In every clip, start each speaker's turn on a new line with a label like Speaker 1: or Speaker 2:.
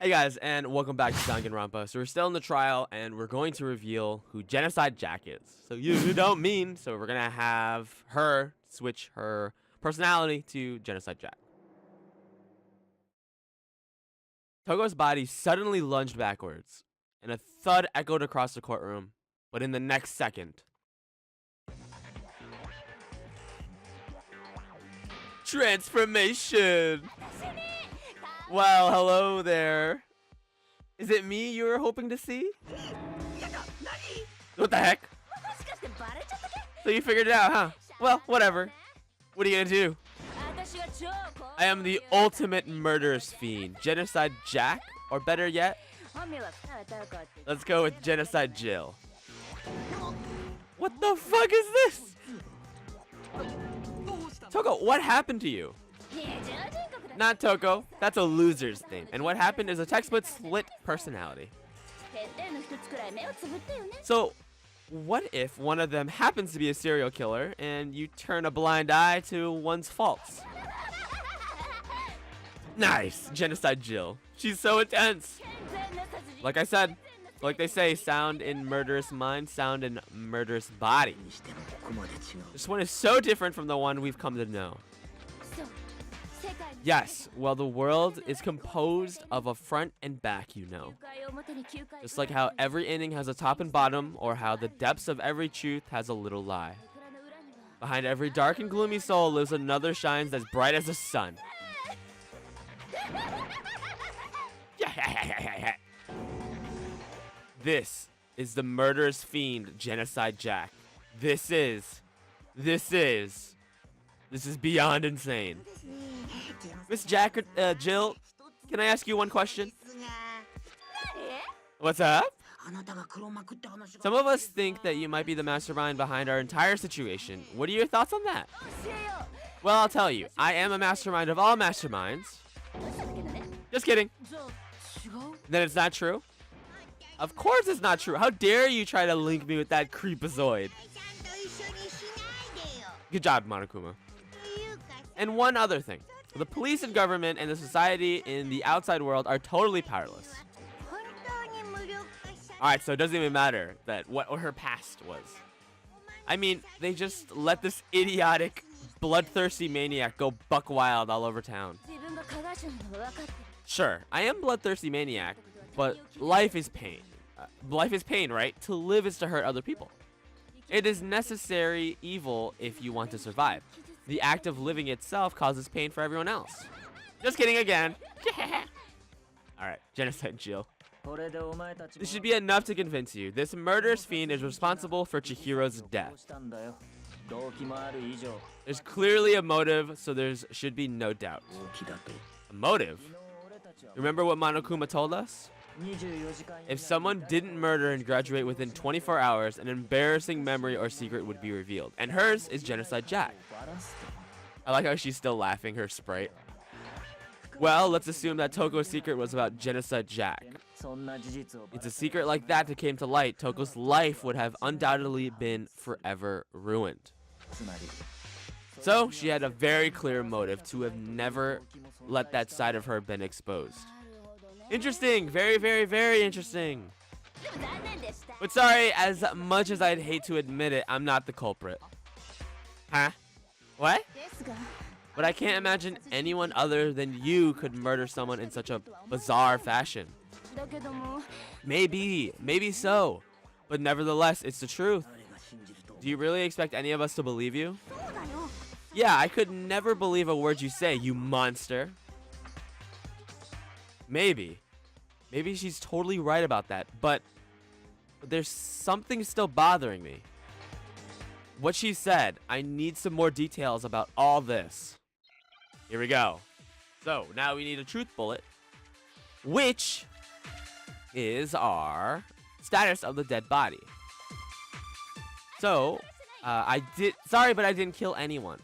Speaker 1: Hey guys, and welcome back to Danganranpa. So we're still in the trial, and we're going to reveal who Genocide Jack is. So you don't mean, so we're gonna have her switch her personality to Genocide Jack. Togo's body suddenly lunged backwards, and a thud echoed across the courtroom, but in the next second... Transformation! Well, hello there. Is it me you were hoping to see? What the heck? So you figured it out, huh? Well, whatever. What are you gonna do? I am the ultimate murderous fiend. Genocide Jack? Or better yet, let's go with Genocide Jill. What the fuck is this? Togo, what happened to you? Not Toko. That's a loser's thing. And what happened is a textbook split personality. So, what if one of them happens to be a serial killer and you turn a blind eye to one's faults? Nice! Genocide Jill. She's so intense. Like I said, like they say, sound in murderous mind, sound in murderous body. This one is so different from the one we've come to know. Yes, well, the world is composed of a front and back, you know. Just like how every inning has a top and bottom, or how the depths of every truth has a little lie. Behind every dark and gloomy soul lives another shines as bright as the sun. This is the murderous fiend, Genocide Jack. This is beyond insane. Miss Jack, Jill, can I ask you one question? What's up? Some of us think that you might be the mastermind behind our entire situation. What are your thoughts on that? Well, I'll tell you. I am a mastermind of all masterminds. Just kidding. Then it's not true? Of course it's not true. How dare you try to link me with that creepazoid? Good job, Monokuma. And one other thing. The police and government and the society in the outside world are totally powerless. Alright, so it doesn't even matter that what her past was. I mean, they just let this idiotic, bloodthirsty maniac go buck wild all over town. Sure, I am bloodthirsty maniac, but life is pain. Life is pain, right? To live is to hurt other people. It is necessary evil if you want to survive. The act of living itself causes pain for everyone else. Just kidding again. Alright, Genocide Jill. This should be enough to convince you. This murderous fiend is responsible for Chihiro's death. There's clearly a motive, so there should be no doubt. A motive? Remember what Monokuma told us? If someone didn't murder and graduate within 24 hours, an embarrassing memory or secret would be revealed. And hers is Genocide Jack. I like how she's still laughing, her sprite. Well, let's assume that Toko's secret was about Genocide Jack. It's a secret like that that came to light. Toko's life would have undoubtedly been forever ruined. So, she had a very clear motive to have never let that side of her been exposed. Interesting. Very, very, very interesting. But sorry, as much as I'd hate to admit it, I'm not the culprit. Huh? What? But I can't imagine anyone other than you could murder someone in such a bizarre fashion. Maybe so. But nevertheless, it's the truth. Do you really expect any of us to believe you? Yeah, I could never believe a word you say, you monster. Maybe she's totally right about that, but there's something still bothering me. What she said, I need some more details about all this. Here we go. So, now we need a truth bullet, which is our status of the dead body. So, sorry, but I didn't kill anyone.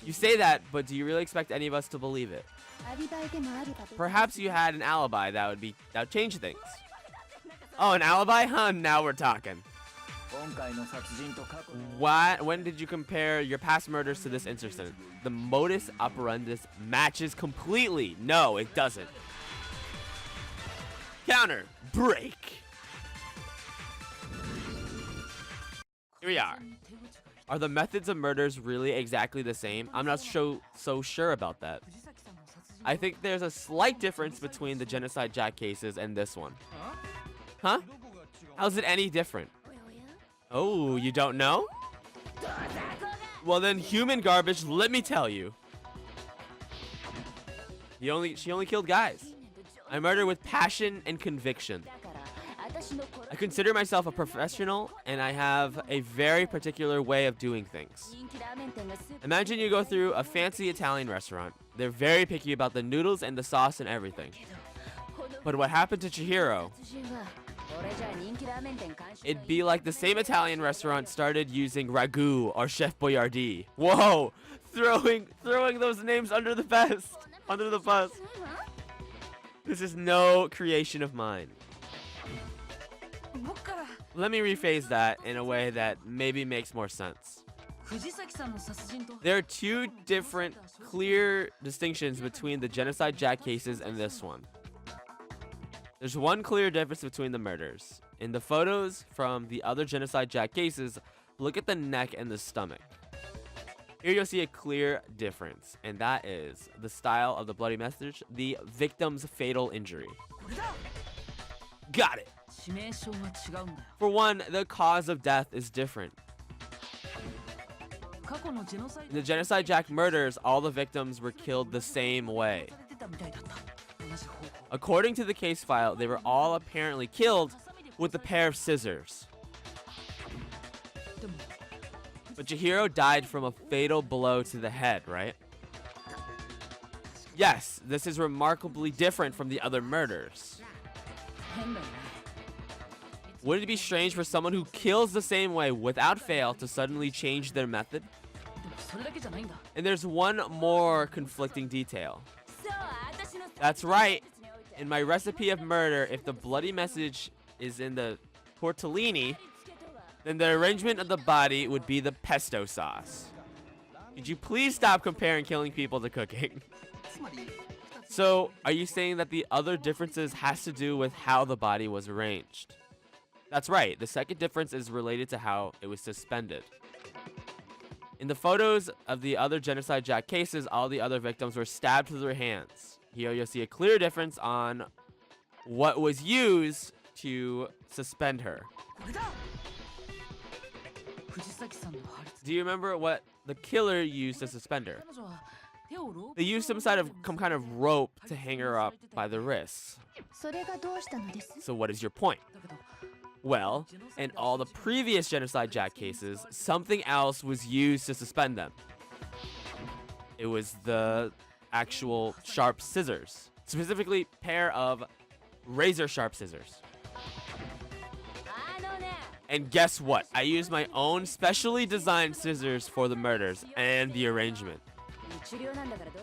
Speaker 1: You say that, but do you really expect any of us to believe it? Perhaps you had an alibi that would change things. Oh, an alibi? Huh, now we're talking. When did you compare your past murders to this incident? The modus operandi matches completely. No, it doesn't. Counter. Break. Here we are. Are the methods of murders really exactly the same? I'm not so sure about that. I think there's a slight difference between the Genocide Jack cases and this one. Huh? How's it any different? Oh, you don't know? Well then, human garbage, let me tell you. She only killed guys. I murder with passion and conviction. I consider myself a professional, and I have a very particular way of doing things. Imagine you go through a fancy Italian restaurant. They're very picky about the noodles and the sauce and everything. But what happened to Chihiro? It'd be like the same Italian restaurant started using ragu or Chef Boyardee. Whoa! Throwing those names under the bus. This is no creation of mine. Let me rephrase that in a way that maybe makes more sense. There are two different, clear distinctions between the Genocide Jack cases and this one. There's one clear difference between the murders. In the photos from the other Genocide Jack cases, look at the neck and the stomach. Here you'll see a clear difference, and that is the style of the bloody message, the victim's fatal injury. Got it! For one, the cause of death is different. In the Genocide Jack murders, all the victims were killed the same way. According to the case file, they were all apparently killed with a pair of scissors. But Chihiro died from a fatal blow to the head, right? Yes, this is remarkably different from the other murders. Wouldn't it be strange for someone who kills the same way without fail to suddenly change their method? And there's one more conflicting detail. That's right. In my recipe of murder, if the bloody message is in the tortellini, then the arrangement of the body would be the pesto sauce. Could you please stop comparing killing people to cooking? So, are you saying that the other differences has to do with how the body was arranged? That's right. The second difference is related to how it was suspended. In the photos of the other Genocide Jack cases, all the other victims were stabbed with their hands. Here you'll see a clear difference on what was used to suspend her. Do you remember what the killer used to suspend her? They used some kind of rope to hang her up by the wrists. So what is your point? Well, in all the previous Genocide Jack cases, something else was used to suspend them. It was the actual sharp scissors. Specifically, pair of razor sharp scissors. And guess what? I used my own specially designed scissors for the murders and the arrangement.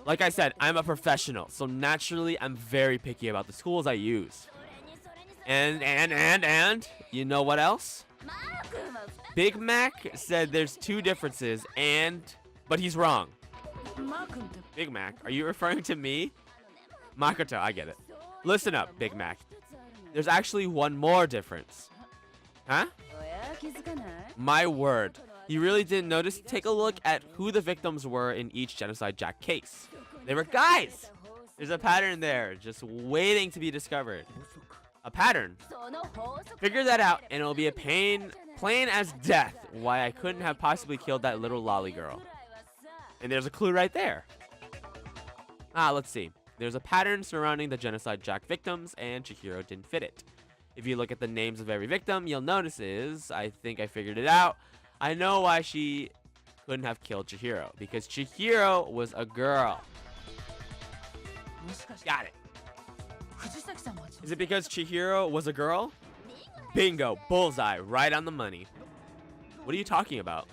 Speaker 1: Like I said, I'm a professional, so naturally I'm very picky about the tools I use. And you know what else? Big Mac said there's two differences but he's wrong. Big Mac, are you referring to me? Makoto, I get it. Listen up, Big Mac. There's actually one more difference. Huh? My word. You really didn't notice? Take a look at who the victims were in each Genocide Jack case. They were guys! There's a pattern there, just waiting to be discovered. A pattern. Figure that out, and it'll be a plain as death why I couldn't have possibly killed that little lolly girl. And there's a clue right there. Let's see. There's a pattern surrounding the Genocide Jack victims, and Chihiro didn't fit it. If you look at the names of every victim, you'll notice I think I figured it out. I know why she couldn't have killed Chihiro. Because Chihiro was a girl. Got it. Is it because Chihiro was a girl? Bingo. Bullseye. Right on the money. What are you talking about?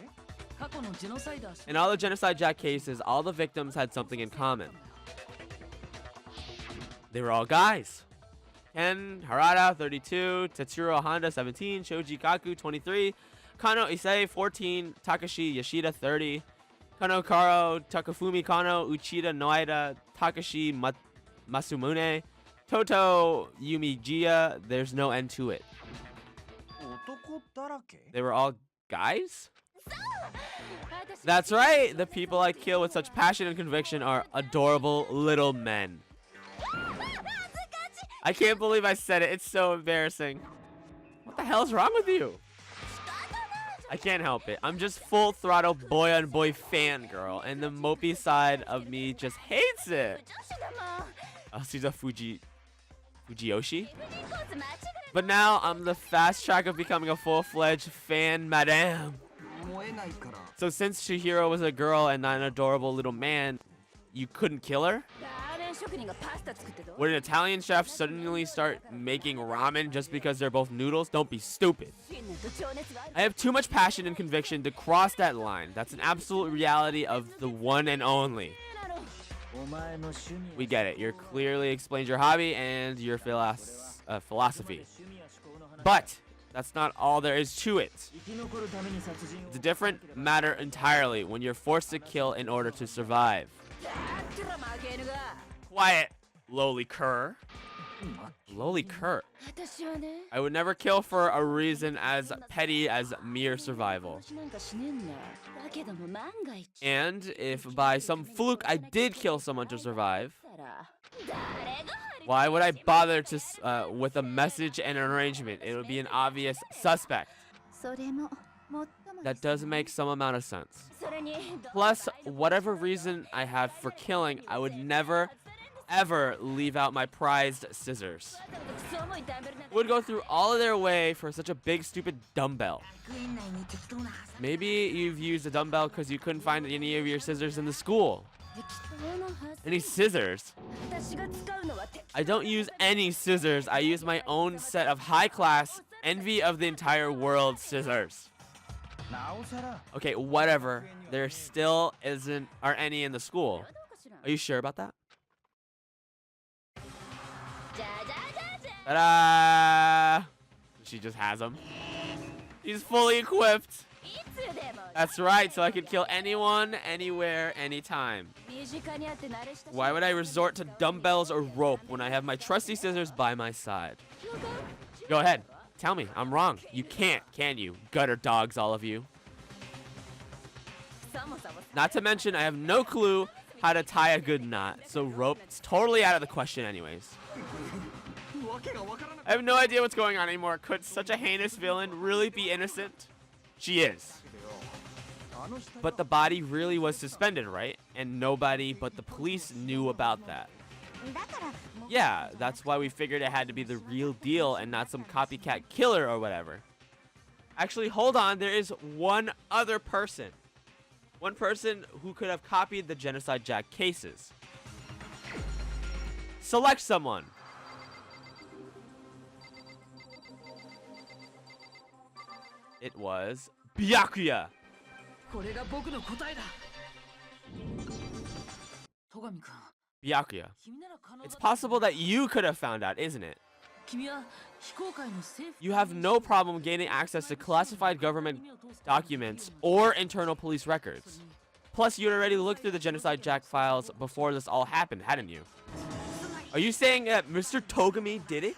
Speaker 1: In all the Genocide Jack cases, all the victims had something in common. They were all guys. Ken Harada, 32, Tetsuro Honda, 17, Shoji Kaku, 23, Kano Issei, 14, Takashi Yoshida, 30, Kano Karo, Takafumi Kano, Uchida Noida, Takashi Masumune, Toto Yumijiya, there's no end to it. They were all guys? That's right. The people I kill with such passion and conviction are adorable little men. I can't believe I said it. It's so embarrassing. What the hell's wrong with you? I can't help it. I'm just full throttle boy on boy fangirl, and the mopey side of me just hates it. She's Fujiyoshi. But now I'm the fast track of becoming a full-fledged fan madame. So since Chihiro was a girl and not an adorable little man, you couldn't kill her? Would an Italian chef suddenly start making ramen just because they're both noodles? Don't be stupid. I have too much passion and conviction to cross that line. That's an absolute reality of the one and only. We get it. You're clearly explained your hobby and your philosophy. But that's not all there is to it. It's a different matter entirely when you're forced to kill in order to survive. Quiet, lowly cur. Lowly cur. I would never kill for a reason as petty as mere survival. And if by some fluke I did kill someone to survive, why would I bother to with a message and an arrangement? It would be an obvious suspect. That does make some amount of sense. Plus, whatever reason I have for killing, I would never, ever leave out my prized scissors. Would go through all of their way for such a big, stupid dumbbell. Maybe you've used a dumbbell because you couldn't find any of your scissors in the school. Any scissors? I don't use any scissors. I use my own set of high-class, envy of the entire world scissors. Okay, whatever. There still aren't any in the school. Are you sure about that? Ta-da! She just has him. He's fully equipped. That's right, so I could kill anyone, anywhere, anytime. Why would I resort to dumbbells or rope when I have my trusty scissors by my side? Go ahead. Tell me, I'm wrong. You can't, can you? Gutter dogs, all of you. Not to mention, I have no clue how to tie a good knot, so rope's totally out of the question anyways. I have no idea what's going on anymore. Could such a heinous villain really be innocent? She is. But the body really was suspended, right? And nobody but the police knew about that. Yeah, that's why we figured it had to be the real deal and not some copycat killer or whatever. Actually, hold on. There is one other person. One person who could have copied the Genocide Jack cases. Select someone. It was Byakuya. Byakuya. It's possible that you could have found out, isn't it? You have no problem gaining access to classified government documents or internal police records. Plus, you'd already looked through the Genocide Jack files before this all happened, hadn't you? Are you saying that Mr. Togami did it?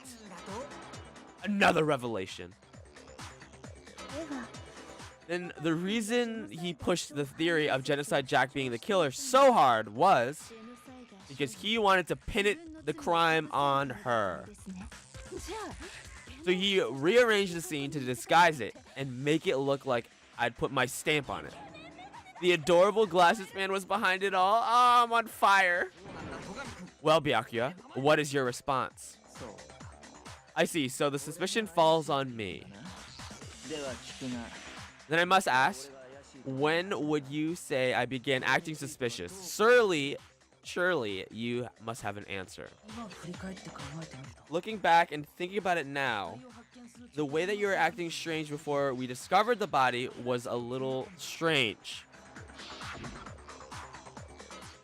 Speaker 1: Another revelation. Then the reason he pushed the theory of Genocide Jack being the killer so hard was because he wanted to pin the crime on her. So he rearranged the scene to disguise it and make it look like I'd put my stamp on it. The adorable glasses man was behind it all. Oh, I'm on fire. Well, Byakuya, what is your response? I see, so the suspicion falls on me. Then I must ask, when would you say I began acting suspicious? Surely you must have an answer. Looking back and thinking about it now, the way that you were acting strange before we discovered the body was a little strange.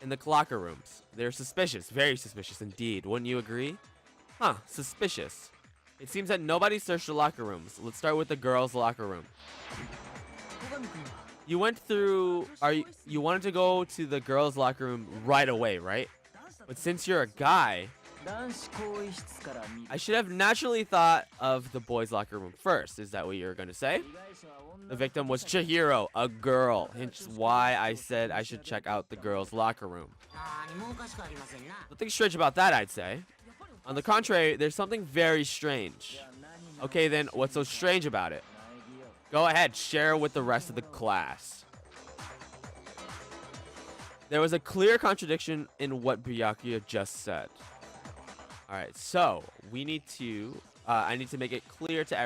Speaker 1: In the locker rooms, they're suspicious, very suspicious indeed. Wouldn't you agree? Huh, suspicious. It seems that nobody searched the locker rooms. Let's start with the girls' locker room. You went through, you wanted to go to the girls' locker room right away, right? But since you're a guy, I should have naturally thought of the boys' locker room first. Is that what you're going to say? The victim was Chihiro, a girl. Hence why I said I should check out the girls' locker room. Nothing strange about that, I'd say. On the contrary, there's something very strange. Okay, then, what's so strange about it? Go ahead, share with the rest of the class. There was a clear contradiction in what Byakuya just said. Alright, so, we need to... I need to make it clear to everyone.